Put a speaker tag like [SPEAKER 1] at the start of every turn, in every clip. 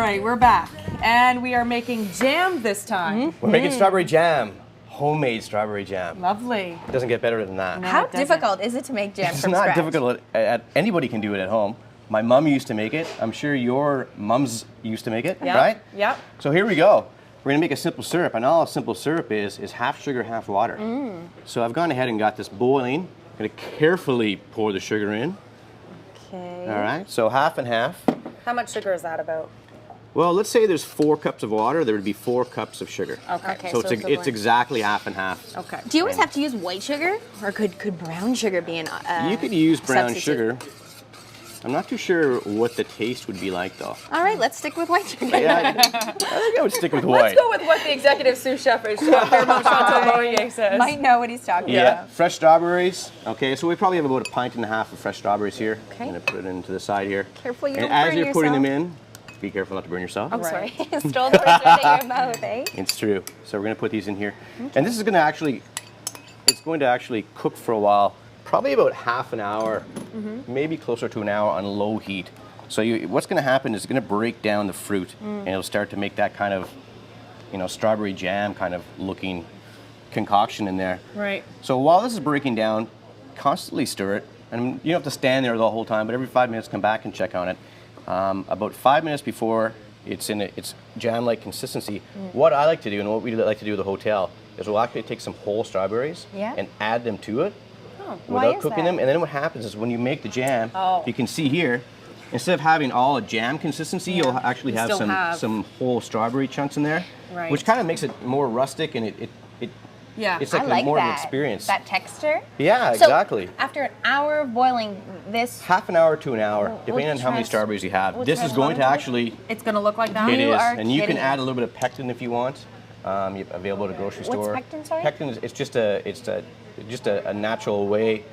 [SPEAKER 1] right, we're back. And we are making jam this time.
[SPEAKER 2] We're making strawberry jam. Homemade strawberry jam.
[SPEAKER 1] Lovely.
[SPEAKER 2] It doesn't get better than that.
[SPEAKER 1] No.
[SPEAKER 3] How
[SPEAKER 1] it doesn't.
[SPEAKER 3] difficult is it to make jam
[SPEAKER 2] It's
[SPEAKER 3] from
[SPEAKER 2] not
[SPEAKER 3] scratch?
[SPEAKER 2] difficult. Anybody can do it at home. My mom used to make it. I'm sure your mums used to make it,
[SPEAKER 1] Yep.
[SPEAKER 2] right?
[SPEAKER 1] Yep.
[SPEAKER 2] So here we go. We're gonna make a simple syrup, and all a simple syrup is half sugar, half water. So I've gone ahead and got this boiling. I'm gonna carefully pour the sugar in.
[SPEAKER 3] Okay.
[SPEAKER 2] All right, so half and half.
[SPEAKER 1] How much sugar is that about?
[SPEAKER 2] Well, let's say there's 4 cups of water, there would be 4 cups of sugar.
[SPEAKER 1] Okay.
[SPEAKER 2] So it's exactly half and half.
[SPEAKER 1] Okay.
[SPEAKER 3] Do you always have to use white sugar, or could brown sugar be an
[SPEAKER 2] You could use brown
[SPEAKER 3] substitute?
[SPEAKER 2] sugar. I'm not too sure what the taste would be like, though.
[SPEAKER 3] All right, let's stick with white sugar.
[SPEAKER 2] Yeah, I think I would stick with white.
[SPEAKER 1] Let's go with what the executive sous chef is, Chateau Laurier says.
[SPEAKER 3] Might know what he's talking
[SPEAKER 2] Yeah,
[SPEAKER 3] about.
[SPEAKER 2] fresh strawberries. Okay, so we probably have about 1.5 pints of fresh strawberries here.
[SPEAKER 3] Okay.
[SPEAKER 2] I'm gonna put it into the side here.
[SPEAKER 3] Careful you
[SPEAKER 2] and
[SPEAKER 3] don't
[SPEAKER 2] as
[SPEAKER 3] burn
[SPEAKER 2] you're putting them
[SPEAKER 3] yourself.
[SPEAKER 2] in, be careful not to burn yourself.
[SPEAKER 3] I'm
[SPEAKER 1] Right.
[SPEAKER 3] sorry. Stole the words right out of your mouth, eh?
[SPEAKER 2] It's true. So we're gonna put these in here, and this is gonna actually, it's going to actually cook for a while, probably about half an hour, maybe closer to an hour on low heat. So what's gonna happen is it's gonna break down the fruit, and it'll start to make that kind of, strawberry jam kind of looking concoction in there.
[SPEAKER 1] Right.
[SPEAKER 2] So while this is breaking down, constantly stir it, and you don't have to stand there the whole time, but every 5 minutes come back and check on it. About 5 minutes before it's in its jam-like consistency, what I like to do and what we like to do at the hotel is we'll actually take some whole strawberries and add them to it
[SPEAKER 3] Why
[SPEAKER 2] without
[SPEAKER 3] is
[SPEAKER 2] cooking
[SPEAKER 3] that?
[SPEAKER 2] them. And then what happens is when you make the jam,
[SPEAKER 1] Oh.
[SPEAKER 2] you can see here, instead of having all a jam consistency, you'll actually
[SPEAKER 1] You
[SPEAKER 2] have
[SPEAKER 1] still have-
[SPEAKER 2] some whole strawberry chunks in there,
[SPEAKER 1] Right.
[SPEAKER 2] which kind of makes it more rustic, and
[SPEAKER 1] Yeah.
[SPEAKER 2] it's
[SPEAKER 3] I
[SPEAKER 2] like,
[SPEAKER 3] like
[SPEAKER 2] more of an
[SPEAKER 3] that.
[SPEAKER 2] experience.
[SPEAKER 3] That texture.
[SPEAKER 2] Yeah,
[SPEAKER 3] So,
[SPEAKER 2] exactly.
[SPEAKER 3] after an hour of boiling this,
[SPEAKER 2] Half an hour to an hour, depending on how many
[SPEAKER 3] try-
[SPEAKER 2] strawberries you have.
[SPEAKER 3] we'll
[SPEAKER 2] This
[SPEAKER 3] try
[SPEAKER 2] is going to
[SPEAKER 3] one.
[SPEAKER 2] actually,
[SPEAKER 1] It's going to look like that?
[SPEAKER 2] it
[SPEAKER 3] You
[SPEAKER 2] is,
[SPEAKER 3] are
[SPEAKER 2] and you can
[SPEAKER 3] kidding.
[SPEAKER 2] add a little bit of pectin if you want. Available at a grocery
[SPEAKER 3] What's
[SPEAKER 2] store.
[SPEAKER 3] pectin, sorry?
[SPEAKER 2] Pectin is just a natural way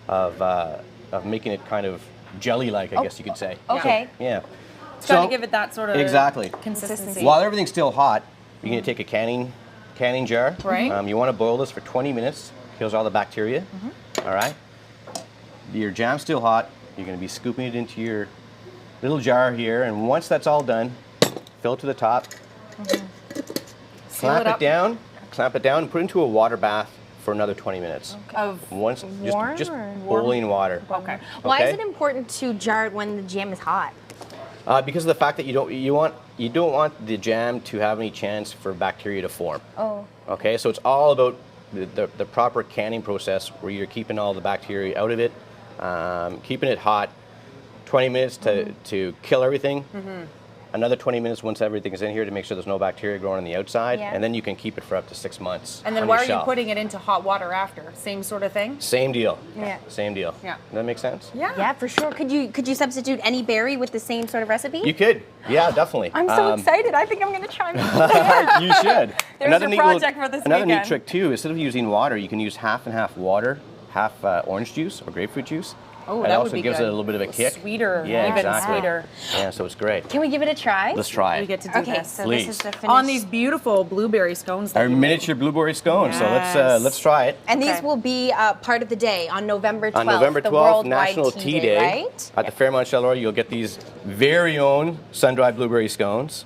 [SPEAKER 2] of making it kind of jelly-like, I guess you could say.
[SPEAKER 3] okay.
[SPEAKER 2] Yeah.
[SPEAKER 1] It's got to give it that sort of
[SPEAKER 2] Exactly.
[SPEAKER 1] consistency.
[SPEAKER 2] While everything's still hot, you're going to take a canning jar.
[SPEAKER 1] Right.
[SPEAKER 2] You want to boil this for 20 minutes. Kills all the bacteria. All right. Your jam's still hot. You're going to be scooping it into your little jar here, and once that's all done, fill it to the top.
[SPEAKER 1] Seal it up.
[SPEAKER 2] Clamp it down, and put it into a water bath for another 20 minutes.
[SPEAKER 1] Of
[SPEAKER 2] Once,
[SPEAKER 3] Warm
[SPEAKER 2] just
[SPEAKER 3] or
[SPEAKER 2] boiling water.
[SPEAKER 1] okay.
[SPEAKER 3] Why is
[SPEAKER 2] Okay.
[SPEAKER 3] it important to jar it when the jam is hot?
[SPEAKER 2] Because of the fact that you don't want the jam to have any chance for bacteria to form.
[SPEAKER 3] Oh.
[SPEAKER 2] Okay, so it's all about the proper canning process where you're keeping all the bacteria out of it, keeping it hot, 20 minutes to kill everything, another 20 minutes once everything is in here to make sure there's no bacteria growing on the outside,
[SPEAKER 3] Yeah.
[SPEAKER 2] and then you can keep it for up to 6 months.
[SPEAKER 1] And then
[SPEAKER 2] on
[SPEAKER 1] why
[SPEAKER 2] your
[SPEAKER 1] are you
[SPEAKER 2] shelf.
[SPEAKER 1] putting it into hot water after? Same sort of thing?
[SPEAKER 2] Same deal.
[SPEAKER 3] Yeah.
[SPEAKER 2] Same deal.
[SPEAKER 1] Yeah.
[SPEAKER 2] Does that make sense?
[SPEAKER 3] Yeah, for sure. Could you substitute any berry with the same sort of recipe?
[SPEAKER 2] You could. Yeah, definitely.
[SPEAKER 3] I'm so excited. I think I'm going to try mine.
[SPEAKER 2] You should.
[SPEAKER 1] There's your project for this
[SPEAKER 2] Another neat
[SPEAKER 1] weekend.
[SPEAKER 2] trick too, instead of using water, you can use half and half water, half orange juice or grapefruit juice.
[SPEAKER 1] Oh,
[SPEAKER 2] It
[SPEAKER 1] that
[SPEAKER 2] also
[SPEAKER 1] would be
[SPEAKER 2] gives
[SPEAKER 1] good.
[SPEAKER 2] it a little bit of a kick.
[SPEAKER 1] Sweeter.
[SPEAKER 2] Yeah,
[SPEAKER 1] even
[SPEAKER 2] exactly.
[SPEAKER 1] sweeter.
[SPEAKER 2] Yeah, so it's great.
[SPEAKER 3] Can we give it a try?
[SPEAKER 2] Let's try
[SPEAKER 1] We
[SPEAKER 2] it.
[SPEAKER 1] get to do
[SPEAKER 3] Okay,
[SPEAKER 1] this.
[SPEAKER 3] so
[SPEAKER 2] Please.
[SPEAKER 3] this is the finish.
[SPEAKER 1] On these beautiful blueberry scones that
[SPEAKER 2] Our
[SPEAKER 1] you made.
[SPEAKER 2] miniature blueberry scone. So
[SPEAKER 1] Yes.
[SPEAKER 2] let's try it.
[SPEAKER 3] And these
[SPEAKER 1] Okay.
[SPEAKER 3] will be part of the day on November 12th.
[SPEAKER 2] On November
[SPEAKER 3] the
[SPEAKER 2] 12th,
[SPEAKER 3] Worldwide
[SPEAKER 2] National Tea Day,
[SPEAKER 3] right?
[SPEAKER 2] at the Fairmont Chateau Laurier, you'll get these very own sun-dried blueberry scones.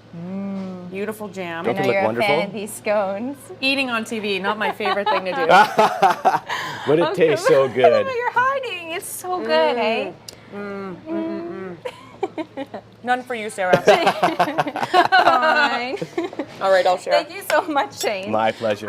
[SPEAKER 1] Beautiful jam.
[SPEAKER 2] Don't
[SPEAKER 3] I know
[SPEAKER 2] they look
[SPEAKER 3] you're
[SPEAKER 2] wonderful?
[SPEAKER 3] a fan of these scones.
[SPEAKER 1] Eating on TV, not my favorite thing to do.
[SPEAKER 2] But it tastes so good.
[SPEAKER 3] You're hiding. It's so good, eh?
[SPEAKER 1] None for you, Sarah.
[SPEAKER 3] Fine.
[SPEAKER 1] All right, I'll share.
[SPEAKER 3] Thank you so much, Shane.
[SPEAKER 2] My pleasure.